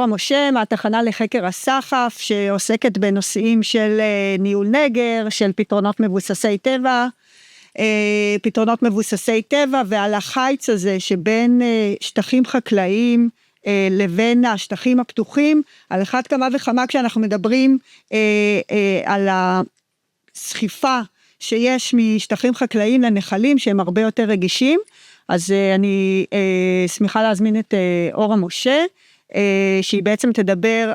אורה משה מהתחנה לחקר הסחף, שעוסקת בנושאים של ניהול נגר, של פתרונות מבוססי טבע, ועל החיץ הזה שבין שטחים חקלאיים לבין השטחים הפתוחים, על אחת כמה וכמה כשאנחנו מדברים על הסחיפה שיש משטחים חקלאיים לנחלים שהם הרבה יותר רגישים. אז אני שמחה להזמין את אורה משה, שהיא בעצם תדבר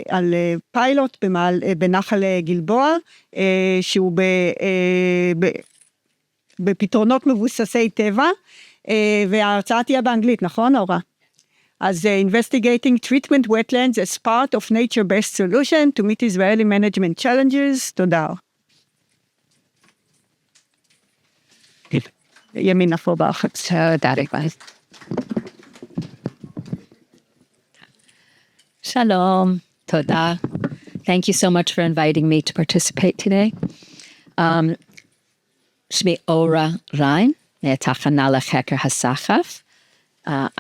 על פיילוט בנחל גלבוע, שהוא בפתרונות מבוססי טבע, וההרצאה תהיה באנגלית, נכון אורה? אז investigating treatment wetlands as part of nature-based solution to meet Israeli management challenges. תודה. ימינה פה באחת. תודה רבה. Shalom, toda. Thank you so much for inviting me to participate today. Shmi Ora Rein, Takana Lecheker Hasachaf.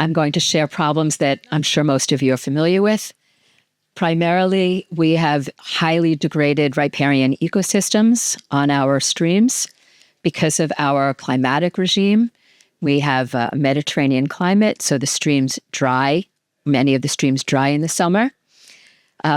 I'm going to share problems that I'm sure most of you are familiar with. Primarily, we have highly degraded riparian ecosystems on our streams because of our climatic regime. We have a Mediterranean climate, so the streams dry. Many of the streams dry in the summer.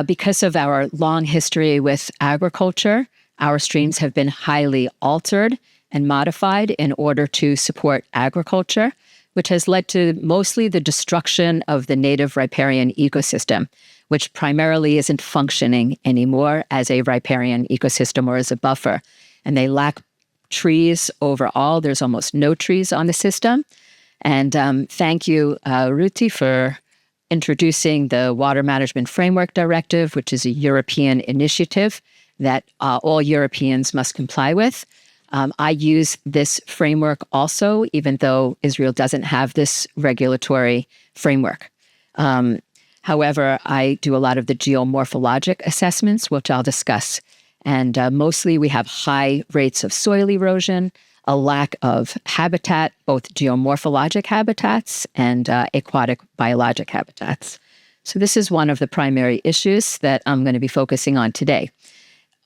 Because of our long history with agriculture, our streams have been highly altered and modified in order to support agriculture, which has led to mostly the destruction of the native riparian ecosystem, which primarily isn't functioning anymore as a riparian ecosystem or as a buffer. And they lack trees overall. There's almost no trees on the system. And thank you, Ruti, for introducing the Water Management Framework Directive, which is a European initiative that all Europeans must comply with. I use this framework also, even though Israel doesn't have this regulatory framework. However, I do a lot of the geomorphologic assessments, which I'll discuss. And mostly we have high rates of soil erosion, a lack of habitat, both geomorphologic habitats and aquatic biologic habitats. So this is one of the primary issues that I'm going to be focusing on today.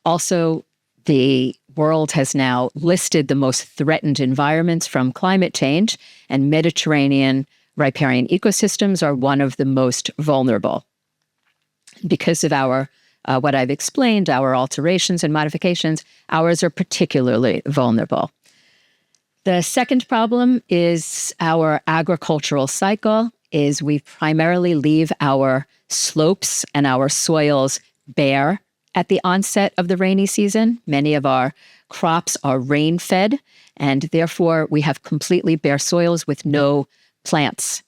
Also, the world has now listed the most threatened environments from climate change, and Mediterranean riparian ecosystems are one of the most vulnerable. Because of our, what I've explained, our alterations and modifications, ours are particularly vulnerable. The second problem is our agricultural cycle, is we primarily leave our slopes and our soils bare at the onset of the rainy season. Many of our crops are rain-fed, and therefore we have completely bare soils with no plants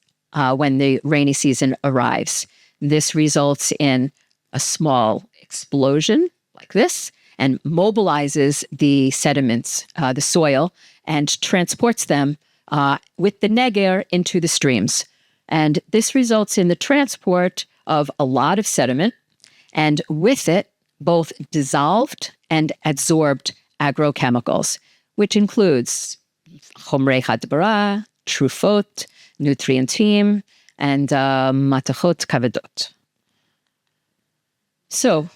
when the rainy season arrives. This results in a small explosion like this and mobilizes the sediments, the soil, and transports them with the neger into the streams. And this results in the transport of a lot of sediment, and with it, both dissolved and adsorbed agrochemicals, which includes chomrei hadbara, trufot, nutrientim, and matachot kavadot. So,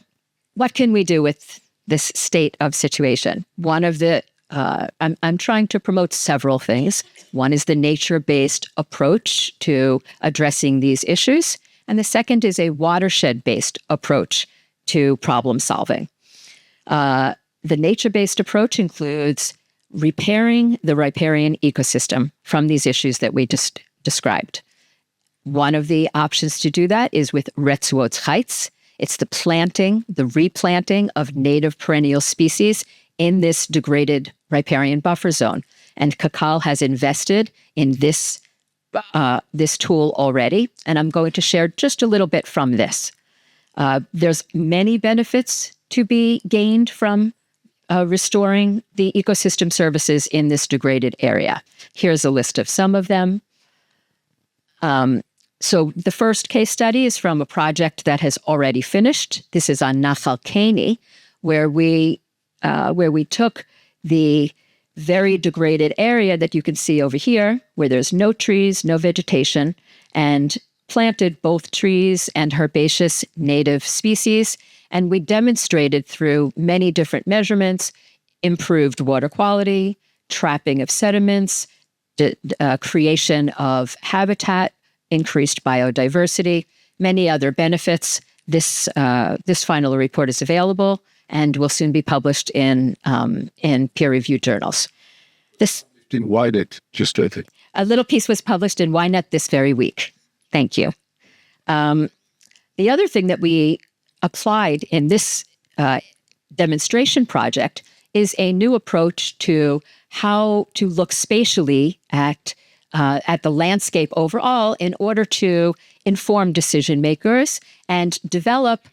what can we do with this state of situation? One of the I'm trying to promote several things. One is the nature-based approach to addressing these issues, and the second is a watershed-based approach to problem solving. The nature-based approach includes repairing the riparian ecosystem from these issues that we just described. One of the options to do that is with retzuot chaytz. It's the planting, the replanting of native perennial species in this degraded riparian buffer zone. And Kakal has invested in this tool already, and I'm going to share just a little bit from this. There's many benefits to be gained from restoring the ecosystem services in this degraded area. Here's a list of some of them. So the first case study is from a project that has already finished. This is on Nachal Keni, where we took the very degraded area that you can see over here, where there's no trees, no vegetation, and planted both trees and herbaceous native species, and we demonstrated through many different measurements improved water quality, trapping of sediments, creation of habitat, increased biodiversity, many other benefits. This final report is available and will soon be published in peer-reviewed journals. This In WaterEdge, just I think. A little piece was published in YNET this very week. Thank you. The other thing that we applied in this demonstration project is a new approach to how to look spatially at the landscape overall in order to inform decision makers and develop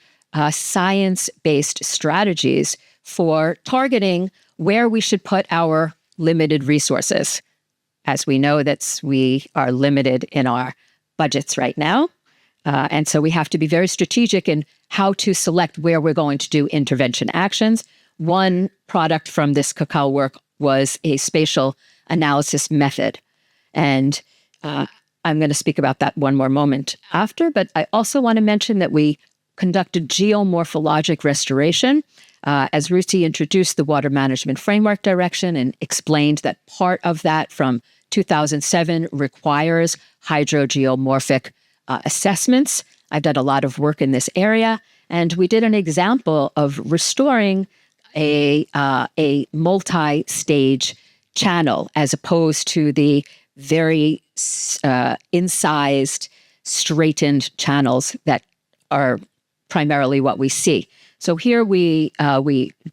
science-based strategies for targeting where we should put our limited resources. As we know that we are limited in our budgets right now. And so we have to be very strategic in how to select where we're going to do intervention actions. One product from this cacao work was a spatial analysis method. And I'm going to speak about that one more moment after, but I also want to mention that we conducted geomorphologic restoration. As Ruti introduced the Water Management Framework Direction and explained that part of that from 2007 requires hydrogeomorphic assessments. I've done a lot of work in this area, and we did an example of restoring a multi-stage channel as opposed to the very incised, straightened channels that are primarily what we see. So here we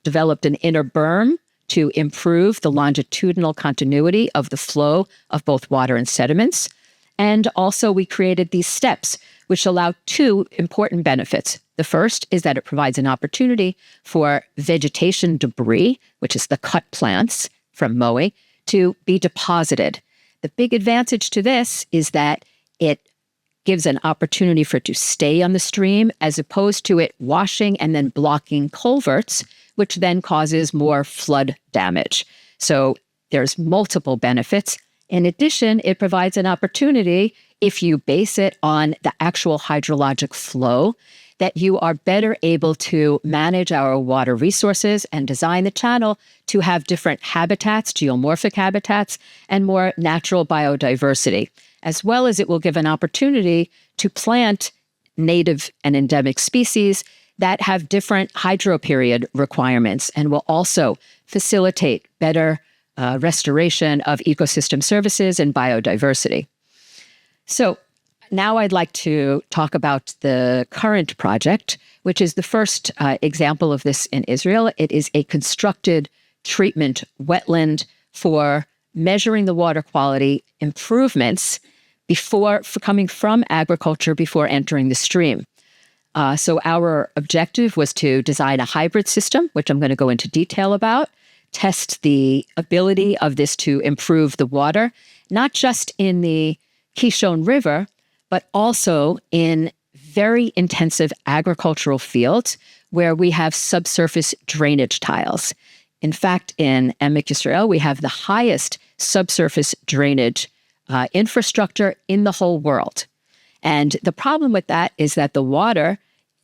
developed an inner berm to improve the longitudinal continuity of the flow of both water and sediments. And also we created these steps, which allow two important benefits. The first is that it provides an opportunity for vegetation debris, which is the cut plants from mowing, to be deposited. The big advantage to this is that it gives an opportunity for it to stay on the stream as opposed to it washing and then blocking culverts, which then causes more flood damage. So there's multiple benefits. In addition, it provides an opportunity, if you base it on the actual hydrologic flow, that you are better able to manage our water resources and design the channel to have different habitats, geomorphic habitats, and more natural biodiversity, as well as it will give an opportunity to plant native and endemic species that have different hydroperiod requirements and will also facilitate better restoration of ecosystem services and biodiversity. So now I'd like to talk about the current project, which is the first example of this in Israel. It is a constructed treatment wetland for measuring the water quality improvements coming from agriculture before entering the stream. So our objective was to design a hybrid system, which I'm going to go into detail about, test the ability of this to improve the water, not just in the Kishon River, but also in very intensive agricultural fields where we have subsurface drainage tiles. In fact, in Emek Yisrael, we have the highest subsurface drainage infrastructure in the whole world. And the problem with that is that the water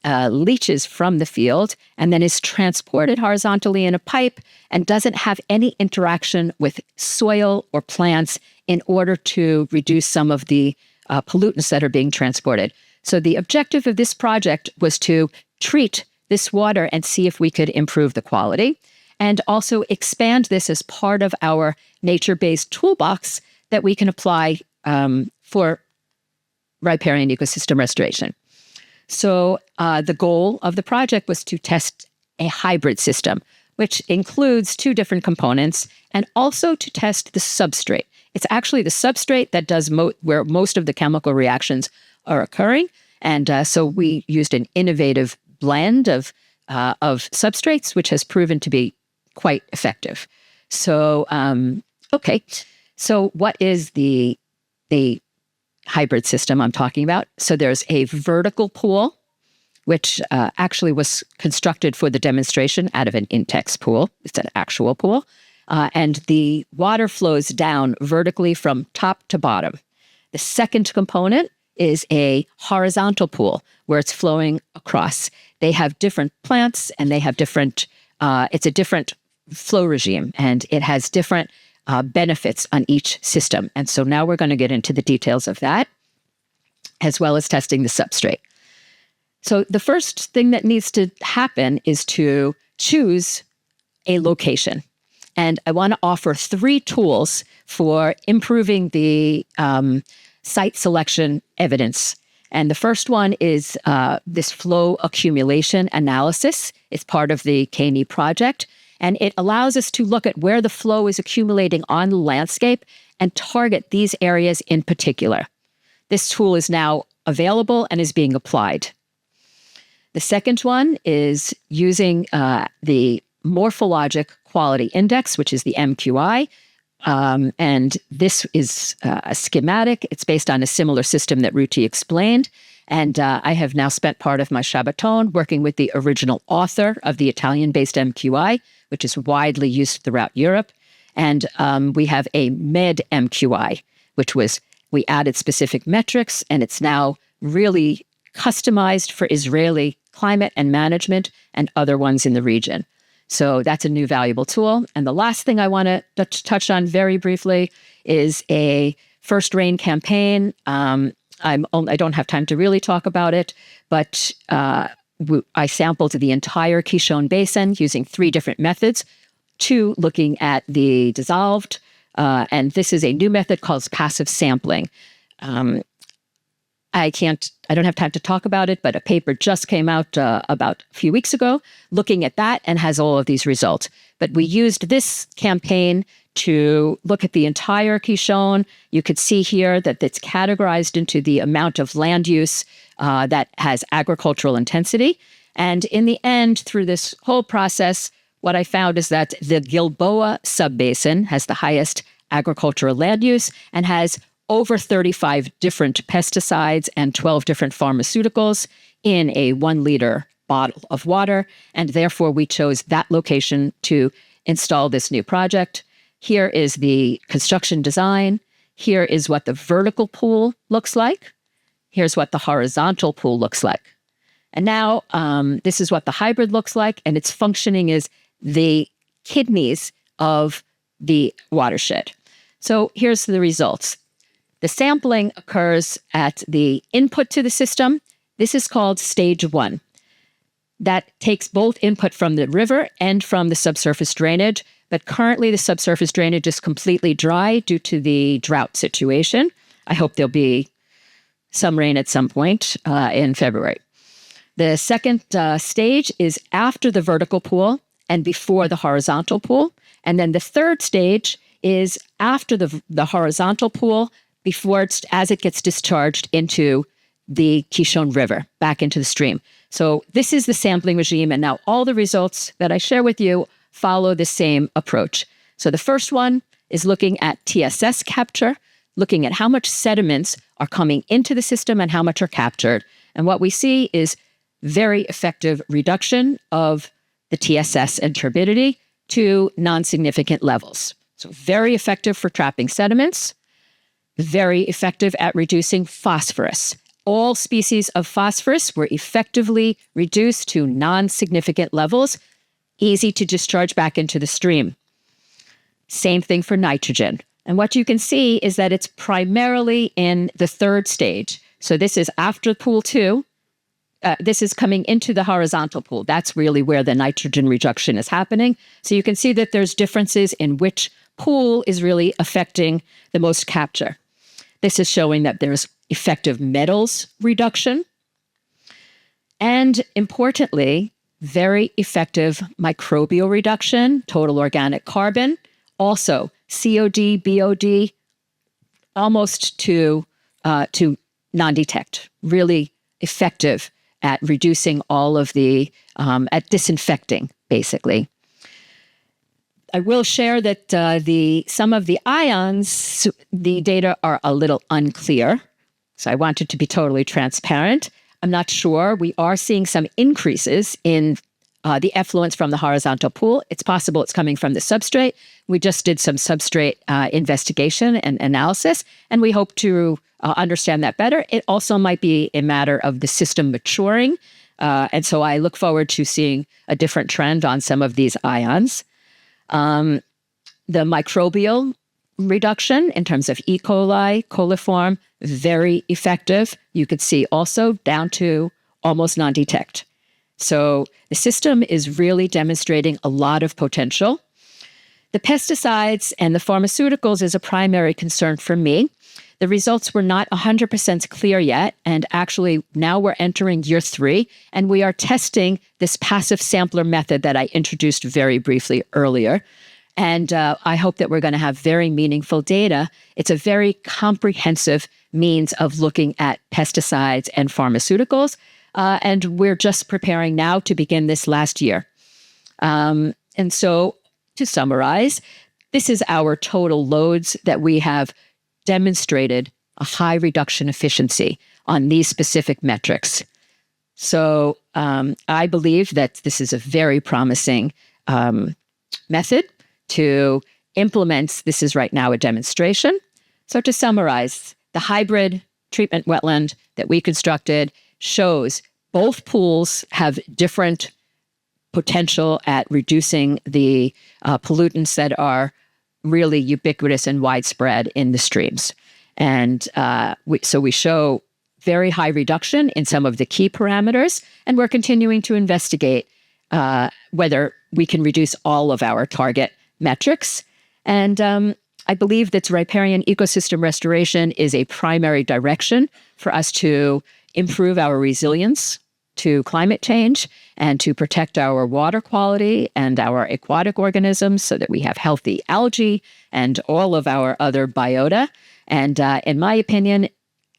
leaches from the field and then is transported horizontally in a pipe and doesn't have any interaction with soil or plants in order to reduce some of the pollutants that are being transported. So the objective of this project was to treat this water and see if we could improve the quality and also expand this as part of our nature-based toolbox that we can apply for riparian ecosystem restoration. So the goal of the project was to test a hybrid system, which includes two different components, and also to test the substrate. It's actually the substrate that does where most of the chemical reactions are occurring. And so we used an innovative blend of substrates, which has proven to be quite effective. So, okay. So what is the hybrid system I'm talking about? So there's a vertical pool, which actually was constructed for the demonstration out of an Intex pool. It's an actual pool. And the water flows down vertically from top to bottom. The second component is a horizontal pool where it's flowing across. They have different plants and they have different, it's a different flow regime, and it has different benefits on each system. And so now we're going to get into the details of that, as well as testing the substrate. So the first thing that needs to happen is to choose a location. And I want to offer 3 tools for improving the site selection evidence. And the first one is this flow accumulation analysis. It's part of the KNE project. And it allows us to look at where the flow is accumulating on the landscape and target these areas in particular. This tool is now available and is being applied. The second one is using the Morphologic Quality Index, which is the MQI. And this is a schematic. It's based on a similar system that Ruti explained. And I have now spent part of my Shabbaton working with the original author of the Italian-based MQI, which is widely used throughout Europe. And we have a MED MQI, which was, we added specific metrics, and it's now really customized for Israeli climate and management and other ones in the region. So that's a new valuable tool. And the last thing I want to touch on very briefly is a first rain campaign. I don't have time to really talk about it, but I sampled the entire Kishon Basin using 3 different methods, 2 looking at the dissolved, and this is a new method called passive sampling. I don't have time to talk about it, but a paper just came out about a few weeks ago looking at that and has all of these results. But we used this campaign to look at the entire Kishon. You could see here that it's categorized into the amount of land use that has agricultural intensity. And in the end, through this whole process, what I found is that the Gilboa subbasin has the highest agricultural land use and has over 35 different pesticides and 12 different pharmaceuticals in a 1 liter bottle of water. And therefore, we chose that location to install this new project. Here is the construction design. Here is what the vertical pool looks like. Here's what the horizontal pool looks like. And now this is what the hybrid looks like, and it's functioning as the kidneys of the watershed. So here's the results. The sampling occurs at the input to the system. This is called stage 1. That takes both input from the river and from the subsurface drainage, but currently the subsurface drainage is completely dry due to the drought situation. I hope there'll be some rain at some point in February. The second stage is after the vertical pool and before the horizontal pool. And then the third stage is after the horizontal pool, before as it gets discharged into the Kishon River, back into the stream. So this is the sampling regime, and now all the results that I share with you follow the same approach. So the first one is looking at TSS capture, looking at how much sediments are coming into the system and how much are captured. And what we see is very effective reduction of the TSS and turbidity to non-significant levels. So very effective for trapping sediments, very effective at reducing phosphorus. All species of phosphorus were effectively reduced to non-significant levels, easy to discharge back into the stream. Same thing for nitrogen. And what you can see is that it's primarily in the third stage. So this is after pool 2. This is coming into the horizontal pool. That's really where the nitrogen reduction is happening. So you can see that there's differences in which pool is really affecting the most capture. This is showing that there's effective metals reduction. And importantly, very effective microbial reduction, total organic carbon, also COD, BOD, almost to non-detect, really effective at reducing all of the, at disinfecting, basically. I will share that some of the ions, the data are a little unclear. So I wanted to be totally transparent. I'm not sure. We are seeing some increases in the effluents from the horizontal pool. It's possible it's coming from the substrate. We just did some substrate investigation and analysis, and we hope to understand that better. It also might be a matter of the system maturing. And so I look forward to seeing a different trend on some of these ions. The microbial reduction in terms of E. coli, coliform, very effective. You could see also down to almost non-detect. So the system is really demonstrating a lot of potential. The pesticides and the pharmaceuticals is a primary concern for me. The results were not 100% clear yet, and actually now we're entering year 3, and we are testing this passive sampler method that I introduced very briefly earlier. And I hope that we're going to have very meaningful data. It's a very comprehensive means of looking at pesticides and pharmaceuticals, and we're just preparing now to begin this last year. And so to summarize, this is our total loads that we have demonstrated a high reduction efficiency on these specific metrics. So I believe that this is a very promising method to implement. This is right now a demonstration. So to summarize, the hybrid treatment wetland that we constructed shows both pools have different potential at reducing the pollutants that are really ubiquitous and widespread in the streams. And so we show very high reduction in some of the key parameters, and we're continuing to investigate whether we can reduce all of our target metrics. And I believe that riparian ecosystem restoration is a primary direction for us to improve our resilience to climate change and to protect our water quality and our aquatic organisms so that we have healthy algae and all of our other biota. And in my opinion,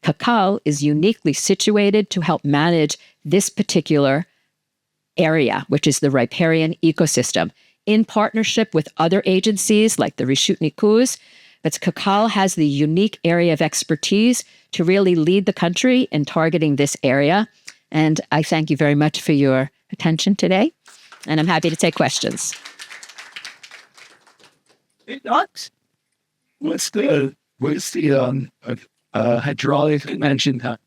Cacao is uniquely situated to help manage this particular area, which is the riparian ecosystem, in partnership with other agencies like the Rishutnikus. But Cacao has the unique area of expertise to really lead the country in targeting this area. And I thank you very much for your attention today, and I'm happy to take questions. What's the hydraulic mentioned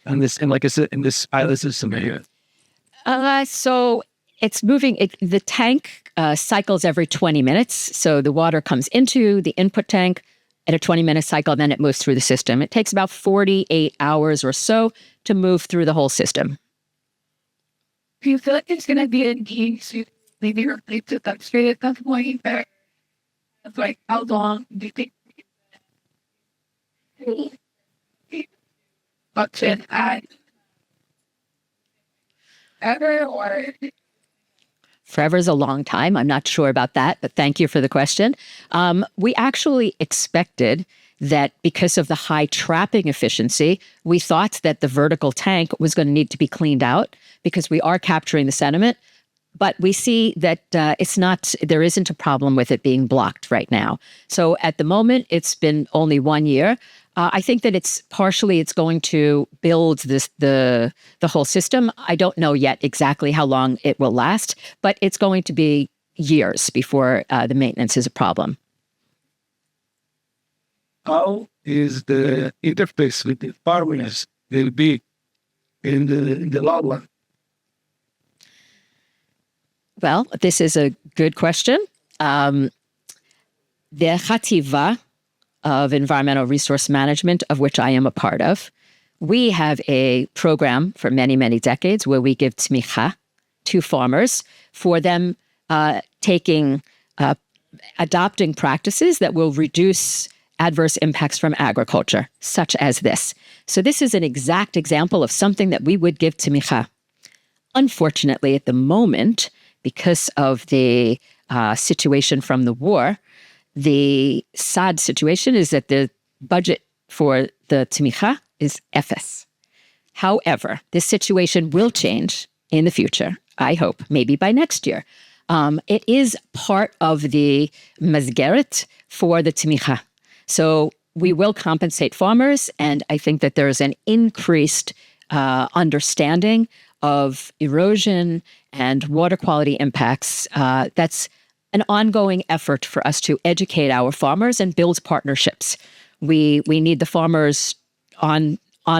on this, and like I said, in this pilot system here? So it's moving. The tank cycles every 20 minutes. So the water comes into the input tank at a 20-minute cycle, then it moves through the system. It takes about 48 hours or so to move through the whole system. Do you feel like it's going to be a need to maybe replace the substrate at some point? It's like, how long do you think? But then ever or? Forever is a long time. I'm not sure about that, but thank you for the question. We actually expected that because of the high trapping efficiency, we thought that the vertical tank was going to need to be cleaned out because we are capturing the sediment. But we see that there isn't a problem with it being blocked right now. So at the moment, it's been only 1 year. I think that it's going to build the whole system. I don't know yet exactly how long it will last, but it's going to be years before the maintenance is a problem. How is the interface with the farmers will be in the long run? Well, this is a good question. The Chativa of Environmental Resource Management, of which I am a part of, we have a program for many, many decades where we give tmicha to farmers for them adopting practices that will reduce adverse impacts from agriculture, such as this. So this is an exact example of something that we would give tmicha. Unfortunately, at the moment, because of the situation from the war, the sad situation is that the budget for the tmicha is efes. However, this situation will change in the future, I hope, maybe by next year. It is part of the מסגרת for the tmicha. So we will compensate farmers, and I think that there is an increased understanding of erosion and water quality impacts. That's an ongoing effort for us to educate our farmers and build partnerships. We need the farmers on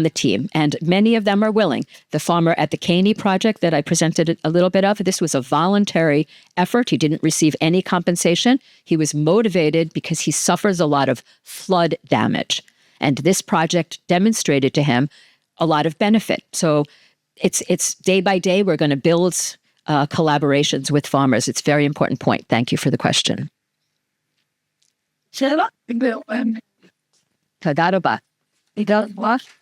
the team, and many of them are willing. The farmer at the Caney project that I presented a little bit of, this was a voluntary effort. He didn't receive any compensation. He was motivated because he suffers a lot of flood damage. And this project demonstrated to him a lot of benefit. So it's day by day, we're going to build collaborations with farmers. It's a very important point. Thank you for the question. שאלה? תודה רבה. תודה רבה.